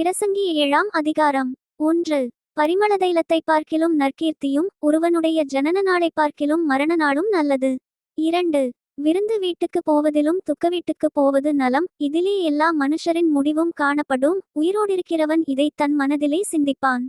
பிரசங்கி 7ஆம் அதிகாரம். 1. பரிமள தைலத்தை பார்க்கிலும் நற்கீர்த்தியும் ஒருவனுடைய ஜனன நாளை பார்க்கிலும் மரண நாளும் நல்லது. 2. விருந்து வீட்டுக்கு போவதிலும் துக்க வீட்டுக்கு போவது நலம், இதிலே எல்லா மனுஷரின் முடிவும் காணப்படும், உயிரோடிருக்கிறவன் இதை தன் மனதிலே சிந்திப்பான்.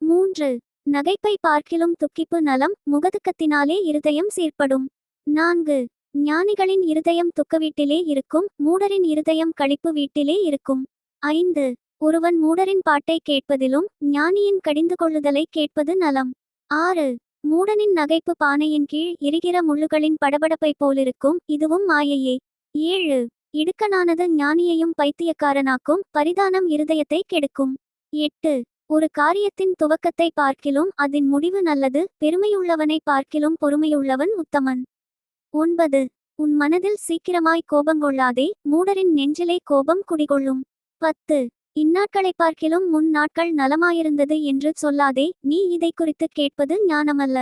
3. நகைப்பை பார்க்கிலும் துக்கிப்பு நலம், முகதுக்கத்தினாலே இருதயம் சீர்படும். 4. ஞானிகளின் இருதயம் துக்க வீட்டிலே இருக்கும், மூடரின் இருதயம் களிப்பு வீட்டிலே இருக்கும். 5. ஒருவன் மூடரின் பாட்டை கேட்பதிலும் ஞானியின் கடிந்து கொள்ளுதலை கேட்பது நலம். 6. மூடனின் நகைப்பு பானையின் கீழ் எரிகிற முள்ளுகளின் படபடப்பை போலிருக்கும், இதுவும் மாயையே. 7. இடுக்கனானது ஞானியையும் பைத்தியக்காரனாக்கும், பரிதானம் இருதயத்தை கெடுக்கும். 8. ஒரு காரியத்தின் துவக்கத்தை பார்க்கிலும் அதன் முடிவு நல்லது, பெருமையுள்ளவனை பார்க்கிலும் பொறுமையுள்ளவன் உத்தமன். 9. உன் மனதில் சீக்கிரமாய் கோபங்கொள்ளாதே, மூடரின் நெஞ்சிலே கோபம் குடிகொள்ளும். 10. இந்நாட்களை பார்க்கிலும் முன் நாட்கள் நலமாயிருந்தது என்று சொல்லாதே, நீ இதை குறித்து கேட்பது ஞானமல்ல.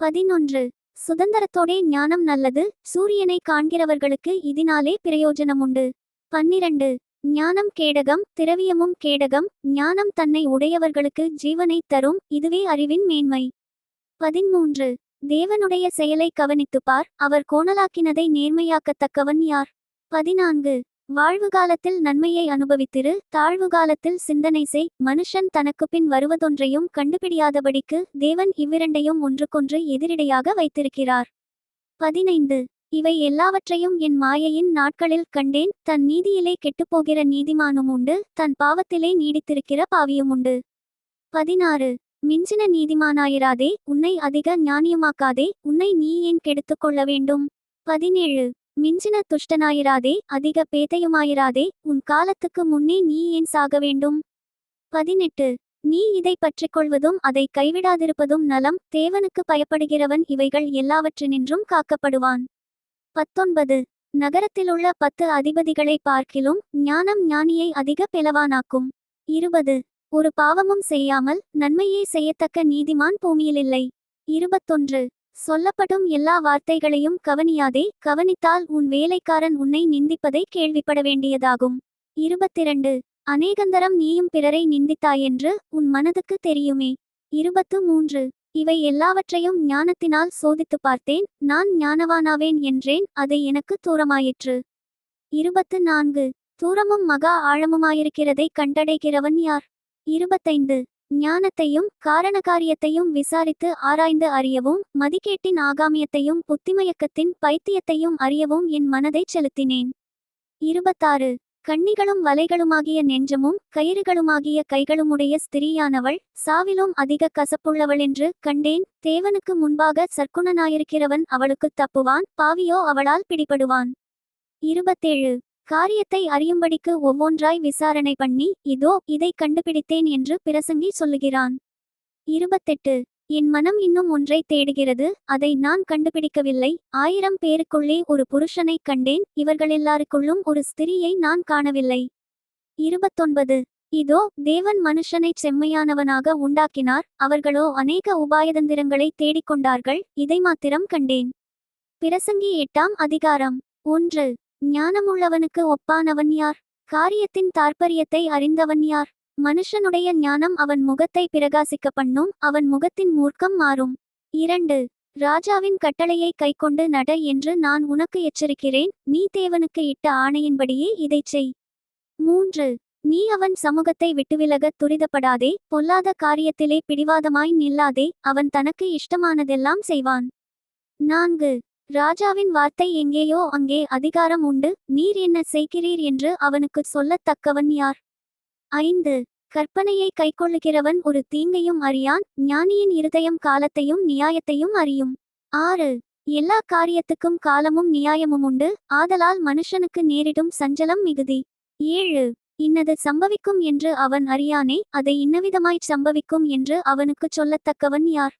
11. சுதந்திரத்தோடே ஞானம் நல்லது, சூரியனை காண்கிறவர்களுக்கு இதனாலே பிரயோஜனமுண்டு. 12. ஞானம் கேடகம், திரவியமும் கேடகம், ஞானம் தன்னை உடையவர்களுக்கு ஜீவனை தரும், இதுவே அறிவின் மேன்மை. 13. தேவனுடைய செயலை கவனித்துப்பார், அவர் கோணலாக்கினதை நேர்மையாக்கத்தக்கவன் யார்? 14. வாழ்வு காலத்தில் நன்மையை அனுபவித்திரு, தாழ்வு காலத்தில் சிந்தனை செய், மனுஷன் தனக்கு பின் வருவதொன்றையும் கண்டுபிடியாதபடிக்கு தேவன் இவ்விரண்டையும் ஒன்றுக்கொன்று எதிரிடையாக வைத்திருக்கிறார். 15. இவை எல்லாவற்றையும் என் மாயையின் நாட்களில் கண்டேன், தன் நீதியிலே கெட்டுப்போகிற நீதிமானும் உண்டு, தன் பாவத்திலே நீடித்திருக்கிற பாவியும் உண்டு. 16. மிஞ்சின நீதிமானாயிராதே, உன்னை அதிக ஞானியுமாக்காதே, உன்னை நீ ஏன் கெடுத்துக்கொள்ள வேண்டும்? 17. மிஞ்சின துஷ்டனாயிராதே, அதிக பேதையுமாயிராதே, உன் காலத்துக்கு முன்னே நீ ஏன் சாக வேண்டும்? 18. நீ இதை பற்றிக்கொள்வதும் அதை கைவிடாதிருப்பதும் நலம், தேவனுக்கு பயப்படுகிறவன் இவைகள் எல்லாவற்றினின்றும் காக்கப்படுவான். 19. நகரத்திலுள்ள 10 அதிபதிகளை பார்க்கிலும் ஞானம் ஞானியை அதிக பெலவானாக்கும். 20. ஒரு பாவமும் செய்யாமல் நன்மையே செய்யத்தக்க நீதிமான் பூமியிலில்லை. 21. சொல்லப்படும் எல்லா வார்த்தைகளையும் கவனியாதே, கவனித்தால் உன் வேலைக்காரன் உன்னை நிந்திப்பதை கேள்விப்பட வேண்டியதாகும். 22. அநேகந்தரம் நீயும் பிறரை நிந்தித்தாயென்று உன் மனதுக்கு தெரியுமே. 23. இவை எல்லாவற்றையும் ஞானத்தினால் சோதித்து பார்த்தேன், நான் ஞானவானாவேன் என்றேன், அது எனக்கு தூரமாயிற்று. 24. தூரமும் மகா ஆழமுமாயிருக்கிறதை கண்டடைகிறவன் யார்? 25. ஞானத்தையும் காரணகாரியத்தையும் விசாரித்து ஆராய்ந்து அறியவும், மதிகேட்டின் ஆகாமியத்தையும் புத்திமயக்கத்தின் பைத்தியத்தையும் அறியவும் என் மனதைச் செலுத்தினேன். 26. கண்ணிகளும் வலைகளுமாகிய நெஞ்சமும் கயிறுகளுமாகிய கைகளுமுடைய ஸ்திரீயானவள் சாவிலும் அதிக கசப்புள்ளவளென்று கண்டேன், தேவனுக்கு முன்பாக சற்குணனாயிருக்கிறவன் அவளுக்குத் தப்புவான், பாவியோ அவளால் பிடிபடுவான். 27. காரியத்தை அறியும்படிக்கு ஒவ்வொன்றாய் விசாரணை பண்ணி, இதோ இதை கண்டுபிடித்தேன் என்று பிரசங்கி சொல்லுகிறான். 28. என் மனம் இன்னும் ஒன்றை தேடுகிறது, அதை நான் கண்டுபிடிக்கவில்லை, 1000 பேருக்குள்ளே ஒரு புருஷனை கண்டேன், இவர்களெல்லாருக்குள்ளும் ஒரு ஸ்திரீயை நான் காணவில்லை. 29. இதோ தேவன் மனுஷனைச் செம்மையானவனாக உண்டாக்கினார், அவர்களோ அநேக உபாயதந்திரங்களை தேடிக்கொண்டார்கள், இதை மாத்திரம் கண்டேன். பிரசங்கி 8ஆம் அதிகாரம். 1. ஞானமுள்ளவனுக்கு ஒப்பானவன் யார்? காரியத்தின் தாற்பரியத்தை அறிந்தவன் யார்? மனுஷனுடைய ஞானம் அவன் முகத்தை பிரகாசிக்க பண்ணும், அவன் முகத்தின் மூர்க்கம் மாறும். 2. ராஜாவின் கட்டளையை கைக்கொண்டு நட என்று நான் உனக்கு எச்சரிக்கிறேன், நீ தேவனுக்கு இட்ட ஆணையின்படியே இதைச் செய். 3. நீ அவன் சமூகத்தை விட்டுவிலகத் துரிதப்படாதே, பொல்லாத காரியத்திலே பிடிவாதமாய் நில்லாதே, அவன் தனக்கு இஷ்டமானதெல்லாம் செய்வான். 4. ராஜாவின் வார்த்தை எங்கேயோ அங்கே அதிகாரம் உண்டு, நீர் என்ன செய்கிறீர் என்று அவனுக்கு சொல்லத்தக்கவன் யார்? 5. கற்பனையை கைக்கொள்ளுகிறவன் ஒரு தீங்கையும் அறியான், ஞானியின் இருதயம் காலத்தையும் நியாயத்தையும் அறியும். 6. எல்லா காரியத்துக்கும் காலமும் நியாயமும் உண்டு, ஆதலால் மனுஷனுக்கு நேரிடும் சஞ்சலம் மிகுதி. 7. இன்னது சம்பவிக்கும் என்று அவன் அறியானே, அதை இன்னவிதமாய்ச் சம்பவிக்கும் என்று அவனுக்குச் சொல்லத்தக்கவன் யார்?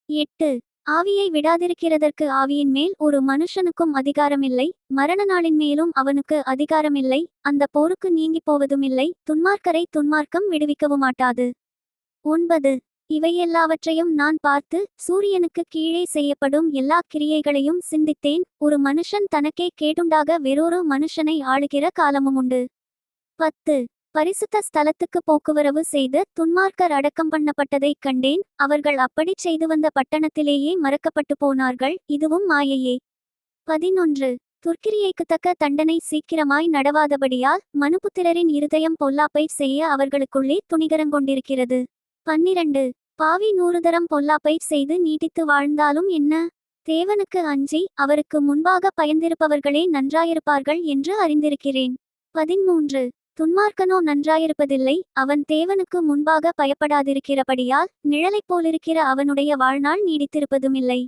8. ஆவியை விடாதிருக்கிறதற்கு ஆவியின் மேல் ஒரு மனுஷனுக்கும் அதிகாரமில்லை, மரண நாளின் மேலும் அவனுக்கு அதிகாரமில்லை, அந்த போருக்கு நீங்கி போவதுமில்லை, துன்மார்க்கரை துன்மார்க்கம் விடுவிக்கவுமாட்டாது. 9. இவையெல்லாவற்றையும் நான் பார்த்து சூரியனுக்கு கீழே செய்யப்படும் எல்லா கிரியைகளையும் சிந்தித்தேன், ஒரு மனுஷன் தனக்கே கேடுண்டாக வேறொரு மனுஷனை ஆளுகிற காலமும் உண்டு. 10. பரிசுத்த ஸ்தலத்துக்கு போக்குவரவு செய்து துன்மார்க்கர் அடக்கம் பண்ணப்பட்டதைக் கண்டேன். அவர்கள் அப்படிச் செய்து வந்த பட்டணத்திலேயே மறக்கப்பட்டு போனார்கள். இதுவும் மாயையே. 11. துர்க்கிரியைக்குத்தக்க தண்டனை சீக்கிரமாய் நடவாதபடியால் மனுபுத்திரரின் இருதயம் பொல்லாப்பை செய்ய அவர்களுக்குள்ளே துணிகரங்கொண்டிருக்கிறது. 12. பாவி 100 தரம் பொல்லாப்பை செய்து நீடித்து வாழ்ந்தாலும் என்ன? தேவனுக்கு அஞ்சி அவருக்கு முன்பாக பயந்திருப்பவர்களே நன்றாயிருப்பார்கள் என்று அறிந்திருக்கிறேன். 13. துன்மார்க்கனோ நன்றாயிருப்பதில்லை, அவன் தேவனுக்கு முன்பாக பயப்படாதிருக்கிறபடியால் நிழலைப் போலிருக்கிற அவனுடைய வாழ்நாள் நீடித்திருப்பதுமில்லை.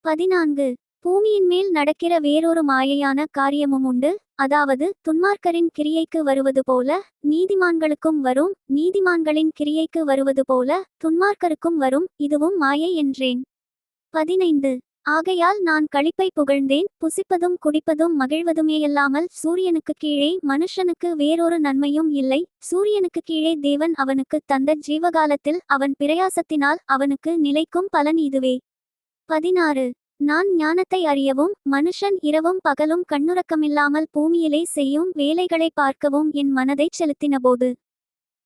14. பூமியின் மேல் நடக்கிற வேறொரு மாயையான காரியமும் உண்டு. அதாவது துன்மார்க்கரின் கிரியைக்கு வருவது போல நீதிமான்களுக்கும் வரும், நீதிமான்களின் கிரியைக்கு வருவது போல துன்மார்க்கருக்கும் வரும். இதுவும் மாயை என்றேன். 15. ஆகையால் நான் களிப்பை புகழ்ந்தேன். புசிப்பதும் குடிப்பதும் மகிழ்வதுமேயல்லாமல் சூரியனுக்கு கீழே மனுஷனுக்கு வேறொரு நன்மையும் இல்லை. சூரியனுக்கு கீழே தேவன் அவனுக்கு தந்த ஜீவகாலத்தில் அவன் பிரயாசத்தினால் அவனுக்கு நிலைக்கும் பலன் இதுவே. 16. நான் ஞானத்தை அறியவும் மனுஷன் இரவும் பகலும் கண்ணுறக்கமில்லாமல் பூமியிலே செய்யும் வேலைகளை பார்க்கவும் என் மனதைச் செலுத்தினபோது.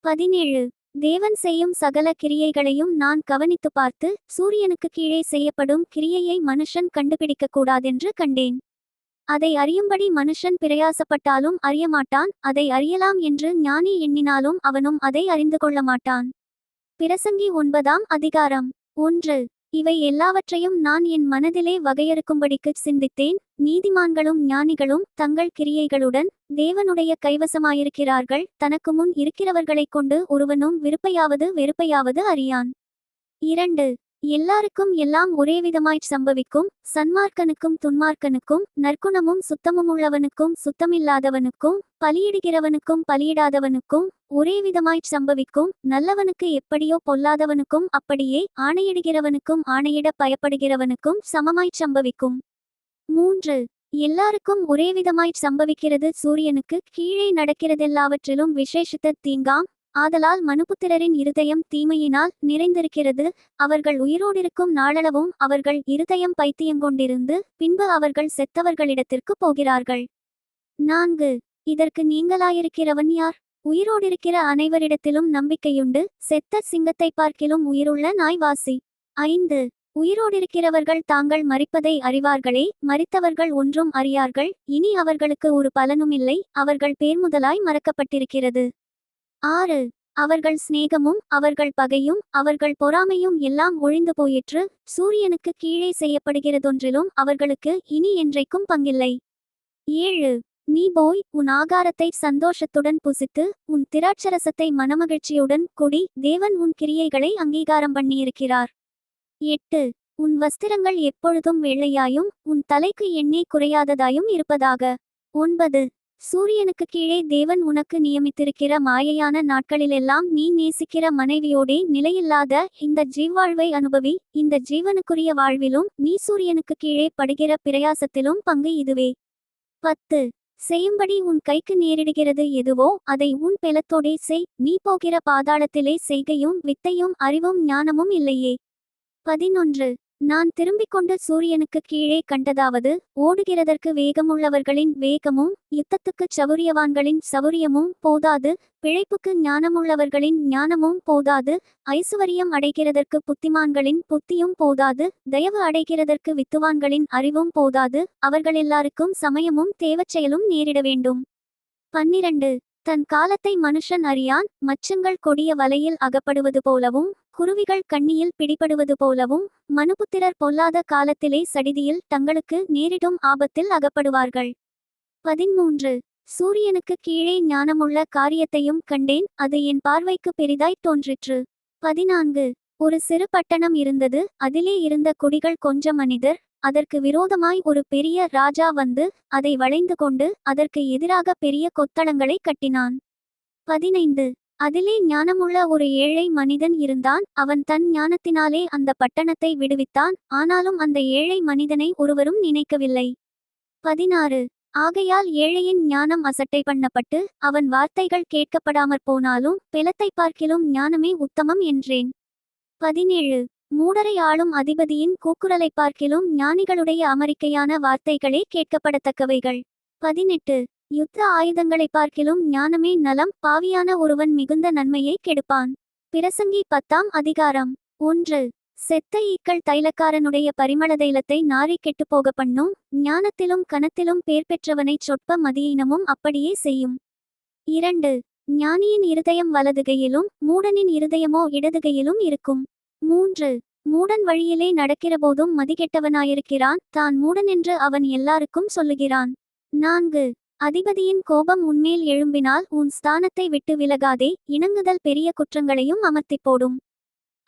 17. தேவன் செய்யும் சகல கிரியைகளையும் நான் கவனித்து பார்த்து சூரியனுக்கு கீழே செய்யப்படும் கிரியையை மனுஷன் கண்டுபிடிக்கக்கூடாதென்று கண்டேன். அதை அறியும்படி மனுஷன் பிரயாசப்பட்டாலும் அறியமாட்டான். அதை அறியலாம் என்று ஞானி எண்ணினாலும் அவனும் அதை அறிந்து கொள்ள மாட்டான். பிரசங்கி 9ஆம் அதிகாரம். 1. இவை எல்லாவற்றையும் நான் என் மனதிலே வகையறுக்கும்படிக்குச் சிந்தித்தேன். நீதிமான்களும் ஞானிகளும் தங்கள் கிரியைகளுடன் தேவனுடைய கைவசமாயிருக்கிறார்கள். தனக்கு முன் இருக்கிறவர்களைக் கொண்டு ஒருவனும் விருப்பையாவது வெறுப்பையாவது அறியான். 2. எல்லாருக்கும் எல்லாம் ஒரேவிதமாய்ச் சம்பவிக்கும். சன்மார்க்கனுக்கும் துன்மார்க்கனுக்கும், நற்குணமும் சுத்தமுமுள்ளவனுக்கும் சுத்தமில்லாதவனுக்கும், பலியிடுகிறவனுக்கும் பலியிடாதவனுக்கும் ஒரேவிதமாய்ச் சம்பவிக்கும். நல்லவனுக்கு எப்படியோ பொல்லாதவனுக்கும் அப்படியே, ஆணையிடுகிறவனுக்கும் ஆணையிட பயப்படுகிறவனுக்கும் சமமாய்ச் சம்பவிக்கும். 3. எல்லாருக்கும் ஒரேவிதமாய்ச் சம்பவிக்கிறது. சூரியனுக்கு கீழே நடக்கிறதெல்லாவற்றிலும் விசேஷித்த தீங்காம். ஆதலால் மனுபுத்திரரின் இருதயம் தீமையினால் நிறைந்திருக்கிறது. அவர்கள் உயிரோடிருக்கும் நாளளவும் அவர்கள் இருதயம் பைத்தியங்கொண்டிருந்து பின்பு அவர்கள் செத்தவர்களிடத்திற்கு போகிறார்கள். 4. இதற்கு நீங்களாயிருக்கிறவன் யார்? உயிரோடிருக்கிற அனைவரிடத்திலும் நம்பிக்கையுண்டு. செத்த சிங்கத்தை பார்க்கிலும் உயிருள்ள நாய் வாசி. 5. உயிரோடிருக்கிறவர்கள் தாங்கள் மரிப்பதை அறிவார்களே, மரித்தவர்கள் ஒன்றும் அறியார்கள். இனி அவர்களுக்கு ஒரு பலனுமில்லை, அவர்கள் பேர்முதலாய் மறக்கப்பட்டிருக்கிறது. 6. அவர்கள் சிநேகமும் அவர்கள் பகையும் அவர்கள் பொறாமையும் எல்லாம் ஒழிந்து போயிற்று. சூரியனுக்கு கீழே செய்யப்படுகிறதொன்றிலும் அவர்களுக்கு இனி என்றைக்கும் பங்கில்லை. 7. நீ போய் உன் ஆகாரத்தை சந்தோஷத்துடன் புசித்து உன் திராட்சரசத்தை மனமகிழ்ச்சியுடன் குடி. தேவன் உன் கிரியைகளை அங்கீகாரம் பண்ணியிருக்கிறார். 8. உன் வஸ்திரங்கள் எப்பொழுதும் வெள்ளையாயும் உன் தலைக்கு எண்ணெய் குறையாததாயும் இருப்பதாக. 9. சூரியனுக்கு கீழே தேவன் உனக்கு நியமித்திருக்கிற மாயையான நாட்களிலெல்லாம் நீ நேசிக்கிற மனைவியோடே நிலையில்லாத இந்த ஜீவ்வாழ்வை அனுபவி. இந்த ஜீவனுக்குரிய வாழ்விலும் நீ சூரியனுக்கு கீழே படுகிற பிரயாசத்திலும் பங்கு இதுவே. 10. செய்யும்படி உன் கைக்கு நேரிடுகிறது எதுவோ அதை உன் பெலத்தோடே செய். நீ போகிற பாதாளத்திலே செய்கையும் வித்தையும் அறிவும் ஞானமும் இல்லையே. 11. நான் திரும்பிக் கொண்டு சூரியனுக்கு கீழே கண்டதாவது, ஓடுகிறதற்கு வேகமுள்ளவர்களின் வேகமும் யுத்தத்துக்குச் சவுரியவான்களின் சவுரியமும் போதாது, பிழைப்புக்கு ஞானமுள்ளவர்களின் ஞானமும் போதாது, ஐசுவரியம் அடைகிறதற்கு புத்திமான்களின் புத்தியும் போதாது, தயவு அடைகிறதற்கு வித்துவான்களின் அறிவும் போதாது. அவர்களெல்லாருக்கும் சமயமும் தேவச்செயலும் நேரிட வேண்டும். 12. தன் காலத்தை மனுஷன் அறியான். மச்சங்கள் கொடிய வலையில் அகப்படுவது போலவும் குருவிகள் கண்ணியில் பிடிபடுவது போலவும் மனுபுத்திரர் பொல்லாத காலத்திலே சடிதியில் தங்களுக்கு நேரிடும் ஆபத்தில் அகப்படுவார்கள். 13. சூரியனுக்கு கீழே ஞானமுள்ள காரியத்தையும் கண்டேன். அது என் பார்வைக்கு பெரிதாய்த் தோன்றிற்று. 14. ஒரு சிறு பட்டணம் இருந்தது. அதிலே இருந்த குடிகள் கொஞ்ச மனிதர். அதற்கு விரோதமாய் ஒரு பெரிய ராஜா வந்து அதை வளைந்து கொண்டு அதற்கு எதிராக பெரிய கொத்தளங்களை கட்டினான். 15. அதிலே ஞானமுள்ள ஒரு ஏழை மனிதன் இருந்தான். அவன் தன் ஞானத்தினாலே அந்த பட்டணத்தை விடுவித்தான். ஆனாலும் அந்த ஏழை மனிதனை ஒருவரும் நினைக்கவில்லை. 16. ஆகையால் ஏழையின் ஞானம் அசட்டை பண்ணப்பட்டு அவன் வார்த்தைகள் கேட்கப்படாமற் போனாலும் பெலத்தை பார்க்கிலும் ஞானமே உத்தமம் என்றேன். 17. மூடரை ஆளும் அதிபதியின் கூக்குரலை பார்க்கிலும் ஞானிகளுடைய அமரிக்கையான வார்த்தைகளே கேட்கப்படத்தக்கவைகள். 18. யுத்த ஆயுதங்களை பார்க்கிலும் ஞானமே நலம். பாவியான ஒருவன் மிகுந்த நன்மையை கெடுப்பான். பிரசங்கி 10ஆம் அதிகாரம். 1. செத்த ஈக்கள் தைலக்காரனுடைய பரிமள தைலத்தை நாறி கெட்டுப்போக பண்ணும். ஞானத்திலும் கனத்திலும் பேர் பெற்றவனைச் சொற்ப மதியீனமும் அப்படியே செய்யும். 2. ஞானியின் இருதயம் வலதுகையிலும் மூடனின் இருதயமோ இடதுகையிலும் இருக்கும். 3. மூடன் வழியிலே நடக்கிறபோதும் மதிகெட்டவனாயிருக்கிறான். தான் மூடனென்று அவன் எல்லாருக்கும் சொல்லுகிறான். 4. அதிபதியின் கோபம் உன்மேல் எழும்பினால் உன் ஸ்தானத்தை விட்டு விலகாதே. இணங்குதல் பெரிய குற்றங்களையும் அமர்த்திப் போடும்.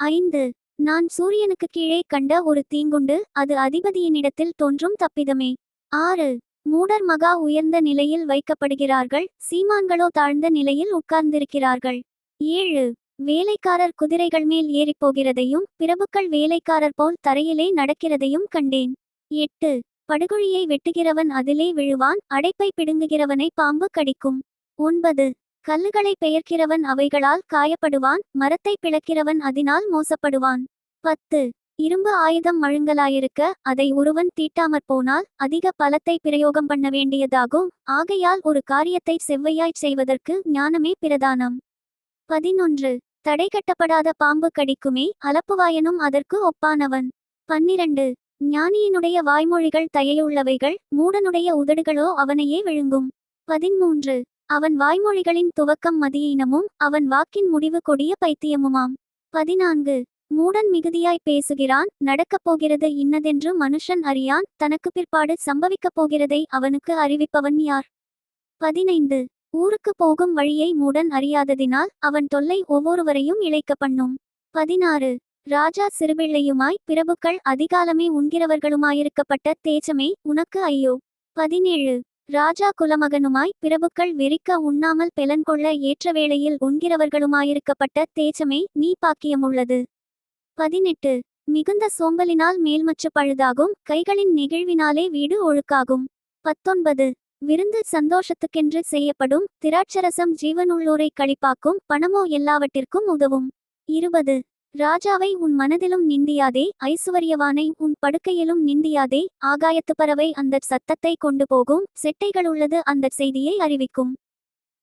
5. நான் சூரியனுக்கு கீழே கண்ட ஒரு தீங்குண்டு. அது அதிபதியினிடத்தில் தோன்றும் தப்பிதமே. 6. மூடர் மகா உயர்ந்த நிலையில் வைக்கப்படுகிறார்கள். சீமான்களோ தாழ்ந்த நிலையில் உட்கார்ந்திருக்கிறார்கள். 7. வேலைக்காரர் குதிரைகள் மேல் ஏறிப்போகிறதையும் பிரபுக்கள் வேலைக்காரர் போல் தரையிலே நடக்கிறதையும் கண்டேன். 8. படுகுழியை வெட்டுகிறவன் அதிலே விழுவான். அடைப்பை பிடுங்குகிறவனை பாம்பு கடிக்கும். 9. கல்லுகளை பெயர்க்கிறவன் அவைகளால் காயப்படுவான். மரத்தை பிளக்கிறவன் அதனால் மோசப்படுவான். 10. இரும்பு ஆயுதம் மழுங்கலாயிருக்க அதை ஒருவன் தீட்டாமற் போனால் அதிக பலத்தை பிரயோகம் பண்ண வேண்டியதாகும். ஆகையால் ஒரு காரியத்தை செவ்வையாய்ச் செய்வதற்கு ஞானமே பிரதானம். 11. தடை கட்டப்படாத பாம்பு கடிக்குமே. அலப்புவாயனும் அதற்கு ஒப்பானவன். 12. ஞானியினுடைய வாய்மொழிகள் தயையுள்ளவைகள். மூடனுடைய உதடுகளோ அவனையே விழுங்கும். 13. அவன் வாய்மொழிகளின் துவக்கம் மதியீனமும் அவன் வாக்கின் முடிவு கொடிய பைத்தியமுமாம். 14. மூடன் மிகுதியாய் பேசுகிறான். நடக்கப் போகிறது இன்னதென்று மனுஷன் அறியான். தனக்கு பிற்பாடு சம்பவிக்கப் போகிறதை அவனுக்கு அறிவிப்பவன் யார்? 15. ஊருக்கு போகும் வழியை மூடன் அறியாததினால் அவன் தொல்லை ஒவ்வொருவரையும் இளைக்க பண்ணும். 16. ராஜா சிறுபிள்ளையுமாய் பிரபுக்கள் அதிகாலமே உண்கிறவர்களுமாயிருக்கப்பட்ட தேசமே உனக்கு ஐயோ. 17. ராஜா குலமகனுமாய் பிரபுக்கள் வெறிக்க உண்ணாமல் பெலன்கொள்ள ஏற்ற வேளையில் உண்கிறவர்களுமாயிருக்கப்பட்ட தேசமே நீ பாக்கியமுள்ளது. 18. மிகுந்த சோம்பலினால் மேல்மச்சு பழுதாகும். கைகளின் நெகிழ்வினாலே வீடு ஒழுக்காகும். 19. விருந்து சந்தோஷத்துக்கென்று செய்யப்படும். திராட்சரசம் ஜீவனுள்ளோரை களிப்பாக்கும். பணமோ எல்லாவற்றிற்கும் உதவும். 20. ராஜாவை உன் மனதிலும் நிந்தியாதே. ஐசுவரியவானை உன் படுக்கையிலும் நிந்தியாதே. ஆகாயத்து பறவை அந்த சத்தத்தை கொண்டு போகும். செட்டைகளுள்ளது அந்த செய்தியை அறிவிக்கும்.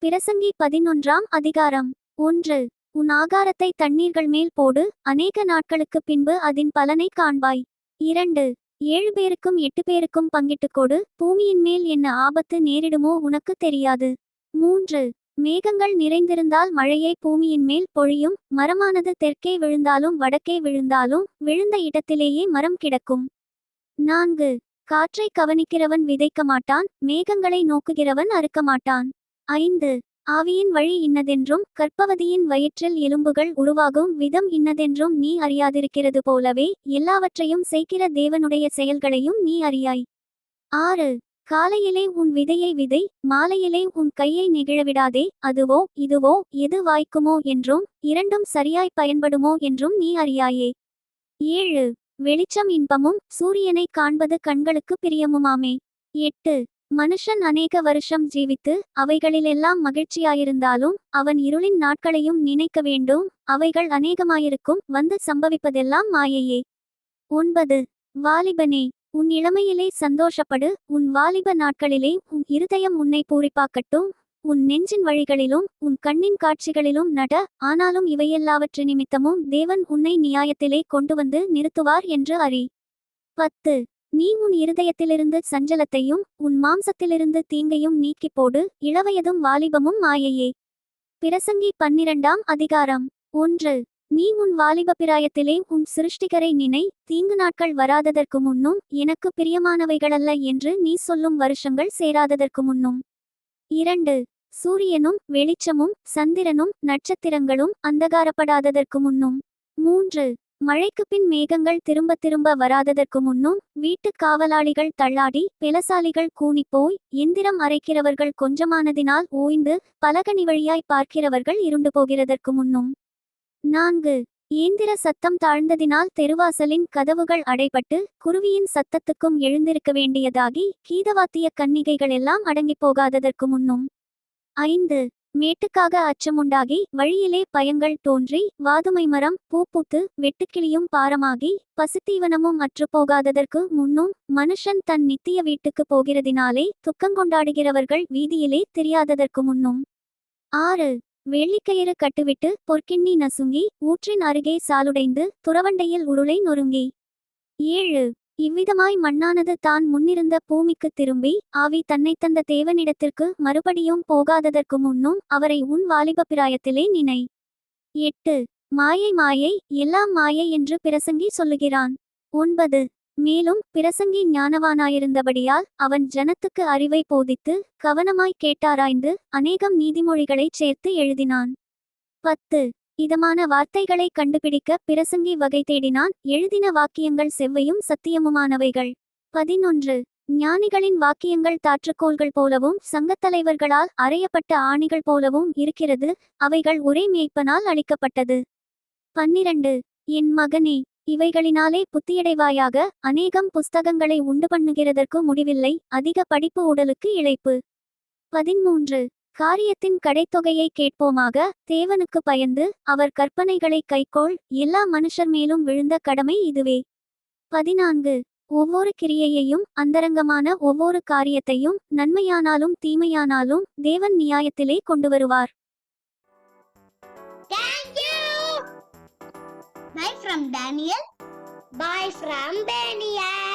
பிரசங்கி 11ஆம் அதிகாரம். 1. உன் ஆகாரத்தை தண்ணீர்கள் மேல் போடு. அநேக நாட்களுக்கு பின்பு அதன் பலனை காண்பாய். 2. 7 பேருக்கும் 8 பேருக்கும் பங்கிட்டுக் கொடு. பூமியின் மேல் என்ன ஆபத்து நேரிடுமோ உனக்கு தெரியாது. 3. மேகங்கள் நிறைந்திருந்தால் மழையை பூமியின் மேல் பொழியும். மரமானது தெற்கே விழுந்தாலும் வடக்கே விழுந்தாலும் விழுந்த இடத்திலேயே மரம் கிடக்கும். 4. காற்றை கவனிக்கிறவன் விதைக்க மாட்டான். மேகங்களை நோக்குகிறவன் அறுக்க மாட்டான். 5. ஆவியின் வழி இன்னதென்றும் கர்ப்பவதியின் வயிற்றில் எலும்புகள் உருவாகும் விதம் இன்னதென்றும் நீ அறியாதிருக்கிறது போலவே எல்லாவற்றையும் செய்கிற தேவனுடைய செயல்களையும் நீ அறியாய். 6. காலையிலே உன் விதையை விதை. மாலையிலே உன் கையை நெகிழவிடாதே. அதுவோ இதுவோ எது வாய்க்குமோ என்றும் இரண்டும் சரியாய் பயன்படுமோ என்றும் நீ அறியாயே. 7. வெளிச்சம் இன்பமும் சூரியனை காண்பது கண்களுக்கு பிரியமுமாமே. 8. மனுஷன் அநேக வருஷம் ஜீவித்து அவைகளிலெல்லாம் மகிழ்ச்சியாயிருந்தாலும் அவன் இருளின் நாட்களையும் நினைக்க வேண்டும். அவைகள் அநேகமாயிருக்கும். வந்து சம்பவிப்பதெல்லாம் மாயையே. 9. வாலிபனே, உன் இளமையிலே சந்தோஷப்படு. உன் வாலிப நாட்களிலே உன் இருதயம் உன்னை பூரிப்பாக்கட்டும். உன் நெஞ்சின் வழிகளிலும் உன் கண்ணின் காட்சிகளிலும் நட. ஆனாலும் இவையெல்லாவற்று நிமித்தமும் தேவன் உன்னை நியாயத்திலே கொண்டு வந்து நிறுத்துவார் என்று அறி. 10. நீ உன் இருதயத்திலிருந்து சஞ்சலத்தையும் உன் மாம்சத்திலிருந்து தீங்கையும் நீக்கிப்போடு. இளவயதும் வாலிபமும் மாயையே. பிரசங்கி 12ஆம் அதிகாரம். 1. நீ உன் வாலிப பிராயத்திலே உன் சிருஷ்டிகரை நினை. தீங்கு நாட்கள் வராததற்கு முன்னும் எனக்கு பிரியமானவைகளல்ல என்று நீ சொல்லும் வருஷங்கள் சேராததற்கு முன்னும். 2. சூரியனும் வெளிச்சமும் சந்திரனும் நட்சத்திரங்களும் அந்தகாரப்படாததற்கு முன்னும். 3. மழைக்கு பின் மேகங்கள் திரும்ப திரும்ப வராததற்கு முன்னும் வீட்டுக் காவலாளிகள் தள்ளாடி பெலசாலிகள் கூனிப்போய் எந்திரம் அரைக்கிறவர்கள் கொஞ்சமானதினால் ஓய்ந்து பலகனி வழியாய் பார்க்கிறவர்கள் இருண்டு போகிறதற்கு முன்னும். 4. ஏந்திர சத்தம் தாழ்ந்ததினால் தெருவாசலின் கதவுகள் அடைபட்டு குருவியின் சத்தத்துக்கும் எழுந்திருக்க வேண்டியதாகி கீதவாத்திய கன்னிகைகளெல்லாம் அடங்கிப் போகாததற்கு முன்னும். 5. மேட்டுக்காக அச்சமுண்டாகி வழியிலே பயங்கள் தோன்றி வாதுமை மரம் பூப்புத்து வெட்டுக்கிளியும் பாரமாகி பசுத்தீவனமும் அற்றுப்போகாததற்கு முன்னும் மனுஷன் தன் நித்திய வீட்டுக்கு போகிறதினாலே துக்கங்கொண்டாடுகிறவர்கள் வீதியிலே தெரியாததற்கு முன்னும். 6. வெள்ளிக்கயிறு கட்டுவிட்டு பொற்கிண்ணி நசுங்கி ஊற்றின் அருகே சாலுடைந்து துறவண்டையில் உருளை நொறுங்கி. 7. இவ்விதமாய் மண்ணானது தான் முன்னிருந்த பூமிக்குத் திரும்பி ஆவி தன்னைத் தந்த தேவனிடத்திற்கு மறுபடியும் போகாததற்கு முன்னும் அவரை உன் வாலிப பிராயத்திலே நினை. 8. மாயை மாயை எல்லாம் மாயை என்று பிரசங்கி சொல்லுகிறான். 9. மேலும் பிரசங்கி ஞானவானாயிருந்தபடியால் அவன் ஜனத்துக்கு அறிவை போதித்து கவனமாய் கேட்டாராய்ந்து அநேகம் நீதிமொழிகளைச் சேர்த்து எழுதினான். 10. இதமான வார்த்தைகளை கண்டுபிடிக்க பிரசங்கி வகை தேடினான். எழுதின வாக்கியங்கள் செவ்வையும் சத்தியமுமானவைகள். 11. ஞானிகளின் வாக்கியங்கள் தாற்றுக்கோள்கள் போலவும் சங்கத்தலைவர்களால் அறையப்பட்ட ஆணிகள் போலவும் இருக்கிறது. அவைகள் ஒரே மேய்ப்பனால் அளிக்கப்பட்டது. 12. என் மகனே, இவைகளினாலே புத்தியடைவாயாக. அநேகம் புஸ்தகங்களை உண்டு பண்ணுகிறதற்கு முடிவில்லை, அதிக படிப்பு உடலுக்கு இளைப்பு. 13. காரியத்தின் கடைத்தொகையை கேட்போமாக. தேவனுக்கு பயந்து அவர் கற்பனைகளை கைக்கோள். எல்லா மனுஷர் மேலும் விழுந்த கடமை இதுவே. 14. ஒவ்வொரு கிரியையையும் அந்தரங்கமான ஒவ்வொரு காரியத்தையும் நன்மையானாலும் தீமையானாலும் தேவன் நியாயத்திலே கொண்டு வருவார். Thank you. Bye from Daniel. Bye from Daniel.